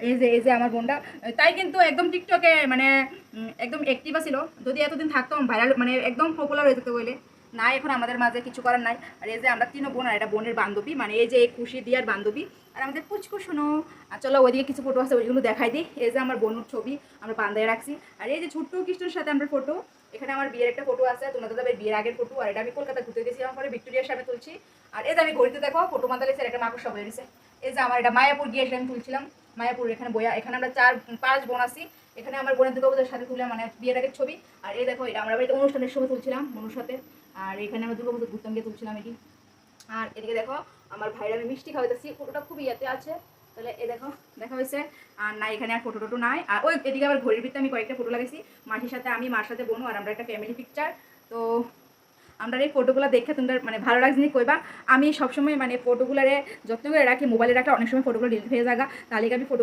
এই যে আমার বোনটা, তাই কিন্তু একদম টিকটকে মানে একদম অ্যাক্টিভা ছিল। যদি এতদিন থাকতাম ভাইরাল মানে একদম পপুলার হয়ে যেত বলে, না এখন আমাদের মাঝে কিছু করার নাই। আর এই যে আমরা 3 বোন, আর এটা বোনের বান্ধবী, মানে এই যে খুশি দিয়ার বান্ধবী, আর আমাদের পুচকু শোনো। আর চলো ওইদিকে কিছু ফটো আছে, ওইগুলো দেখাই দিই। এই যে আমার বোনের ছবি আমরা বান্ধায় রাখছি। আর এই যে ছোট্ট কৃষ্ণের সাথে আমরা ফটো, এখানে আমার বিয়ের একটা ফটো আছে, তোমাদের দাদা বিয়ের আগের ফটো। আর এটা আমি কলকাতা ঘুরতে গেছিলাম, পরে ভিক্টোরিয়ার সামনে তুলছি। আর এই যে আমি ঘড়িতে দেখো ফটো মাতালেছে, একটা মাকড়সা বয়ে দিছে। এই যে আমার এটা মায়াপুর গিয়ে আমি তুলছিলাম, মায়াপুর এখানে বইয়া। এখানে আমরা 4-5 বোন আছি। এখানে আমার বোনের দুটো বোনের সাথে তুলে মানে বিয়ের আগের ছবি। আর এই দেখো এটা আমরা বাড়িতে অনুষ্ঠানের সময় তুলছিলাম বোনের সাথে। আর এখানে আমরা দুটো বোধ ঘুরতাম গিয়ে তুলছিলাম এটি। আর এদিকে দেখো আমার ভাইরা আমি মিষ্টি খাওয়াইতেছি, ফটোটা খুবই ইয়াতে আছে। তাহলে এ দেখো দেখা হয়েছে। আর না এখানে আর ফটো টোটো নাই। আর ওই এদিকে আবার ঘড়ির ভিতরে আমি কয়েকটা ফটো লাগাইছি, মাটির সাথে আমি, মার সাথে বোনু, আর আমরা একটা ফ্যামিলি পিকচার। তো আমরা এই ফটোগুলো দেখে তোমরা মানে ভালো লাগছে নি কইবা। আমি সবসময় মানে ফটোগুলারে যত্ন করে রাখি, মোবাইলে রাখলে অনেক সময় ফটোগুলো ডিলিট হয়ে যাগা, তাহলে আমি ফটো